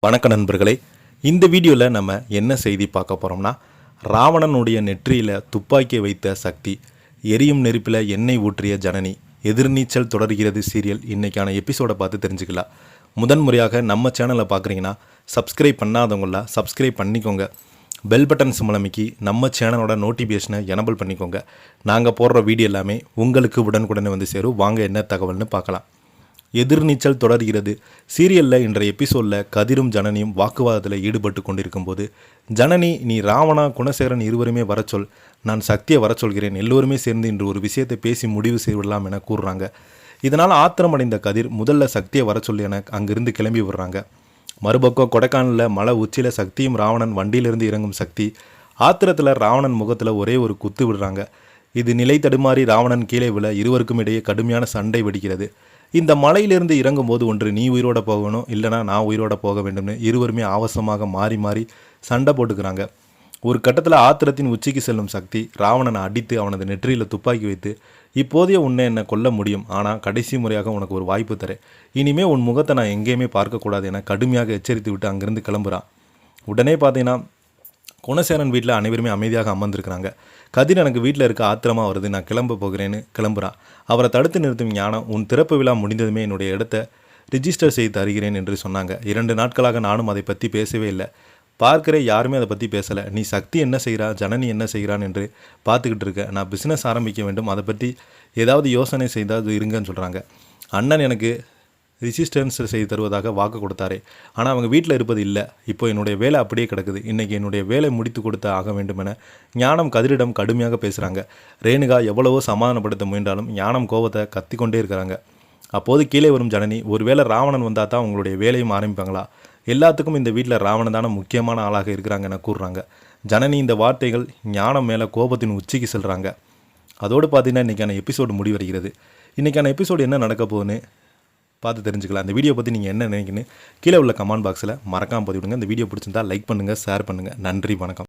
வணக்க நண்பர்களே, இந்த வீடியோவில் நம்ம என்ன செய்தி பார்க்க போகிறோம்னா, ராவணனுடைய நெற்றியில் துப்பாக்கியை வைத்த சக்தி, எரியும் நெருப்பில் எண்ணெய் ஊற்றிய ஜனனி, எதிர்நீச்சல் தொடர்கிறது சீரியல் இன்றைக்கான எபிசோடை பார்த்து தெரிஞ்சுக்கலாம். முதன்முறையாக நம்ம சேனலை பார்க்குறீங்கன்னா சப்ஸ்கிரைப் பண்ணாதவங்கள சப்ஸ்கிரைப் பண்ணிக்கோங்க. பெல் பட்டன் சிம்மலமைக்கு நம்ம சேனலோட நோட்டிஃபிகேஷனை எனபிள் பண்ணிக்கோங்க. நாங்கள் போடுற வீடியோ எல்லாமே உங்களுக்கு உடனுக்குடனே வந்து சேரும். வாங்க என்ன தகவல்னு பார்க்கலாம். எதிர்நீச்சல் தொடர்கிறது சீரியலில் இன்றைய எபிசோடில் கதிரும் ஜனனியும் வாக்குவாதத்தில் ஈடுபட்டு கொண்டிருக்கும் போது, ஜனனி, நீ ராவணா குணசேகரன் இருவருமே வர சொல், நான் சக்தியை வர சொல்கிறேன், எல்லோருமே சேர்ந்து இன்று ஒரு விஷயத்தை பேசி முடிவு செய்யலாம் என கூறுறாங்க. இதனால் ஆத்திரமடைந்த கதிர் முதல்ல சக்தியை வர சொல்லி என அங்கிருந்து கிளம்பி விடுறாங்க. மறுபக்கம் கொடைக்கானலில் மலை உச்சியில் சக்தியும் ராவணன் வண்டியிலிருந்து இறங்கும் சக்தி ஆத்திரத்தில் ராவணன் முகத்தில் ஒரே ஒரு குத்து விடுறாங்க. இது நிலை தடுமாறி ராவணன் கீழே விழ இருவருக்கும் இடையே கடுமையான சண்டை வெடிக்கிறது. இந்த மலையிலிருந்து இறங்கும்போது ஒன்று நீ உயிரோட போகணும், இல்லைனா நான் உயிரோட போக வேண்டும்னு இருவருமே ஆவசமாக மாறி மாறி சண்டை போட்டுக்கிறாங்க. ஒரு கட்டத்தில் ஆத்திரத்தின் உச்சிக்கு செல்லும் சக்தி ராவணனை அடித்து அவனது நெற்றியில் துப்பாக்கி வைத்து, இப்போதைய உன்னை என்னை கொல்ல முடியும், ஆனால் கடைசி முறையாக உனக்கு ஒரு வாய்ப்பு தரேன், இனிமேல் உன் முகத்தை நான் எங்கேயுமே பார்க்கக்கூடாது என கடுமையாக எச்சரித்து விட்டு அங்கிருந்து கிளம்புறான். உடனே பார்த்தீங்கன்னா குணசேகரன் வீட்டில் அனைவருமே அமைதியாக அமர்ந்திருக்கிறாங்க. கதிர், எனக்கு வீட்டில் இருக்க ஆத்திரமாக வருது, நான் கிளம்ப போகிறேன்னு கிளம்புறான். அவரை தடுத்து நிறுத்தும் ஞானம், உன் திறப்பு விழா முடிந்ததுமே என்னுடைய இடத்த ரிஜிஸ்டர் செய்து தருகிறேன் என்று சொன்னாங்க. 2 நாட்களாக நானும் அதை பற்றி பேசவே இல்லை. பார்க்கிற யாருமே அதை பற்றி பேசலை. நீ சக்தி என்ன செய்கிறா, ஜனனி என்ன செய்கிறான் என்று பார்த்துக்கிட்டு இருக்க. நான் பிஸ்னஸ் ஆரம்பிக்க வேண்டும், அதை பற்றி ஏதாவது யோசனை செய்தால் இருங்கன்னு சொல்கிறாங்க. அண்ணன் எனக்கு ரிஜிஸ்டன்ஸ் செய்து தருவதாக வாக்கு கொடுத்தாரே, ஆனால் அவங்க வீட்டில் இருப்பது இல்லை. இப்போ என்னுடைய வேலை அப்படியே கிடக்குது. இன்றைக்கி என்னுடைய வேலை முடித்து கொடுத்து ஆக வேண்டும் என ஞானம் கதிரிடம் கடுமையாக பேசுகிறாங்க. ரேணுகா எவ்வளவோ சமாதானப்படுத்த முயன்றாலும் ஞானம் கோபத்தை கத்திக்கொண்டே இருக்கிறாங்க. அப்போது கீழே வரும் ஜனனி, ஒருவேளை ராவணன் வந்தால் தான் உங்களுடைய வேலையும் ஆரம்பிப்பாங்களா? எல்லாத்துக்கும் இந்த வீட்டில் ராவணன் தானே முக்கியமான ஆளாக இருக்கிறாங்க என கூறுறாங்க. ஜனனி இந்த வார்த்தைகள் ஞானம் மேலே கோபத்தின் உச்சிக்கு செல்கிறாங்க. அதோடு பார்த்தீங்கன்னா இன்றைக்கான எபிசோடு முடிவடைகிறது. இன்றைக்கான எபிசோடு என்ன நடக்க போகுதுன்னு பார்த்து தெரிஞ்சுக்கலாம். இந்த வீடியோ பற்றி நீங்கள் என்ன நினைக்கிறீங்கன்னு கீழே உள்ள கமெண்ட் பாக்ஸில் மறக்காமல் பதிவிடுங்க. இந்த வீடியோ பிடிச்சிருந்தால் லைக் பண்ணுங்கள், ஷேர் பண்ணுங்கள். நன்றி, வணக்கம்.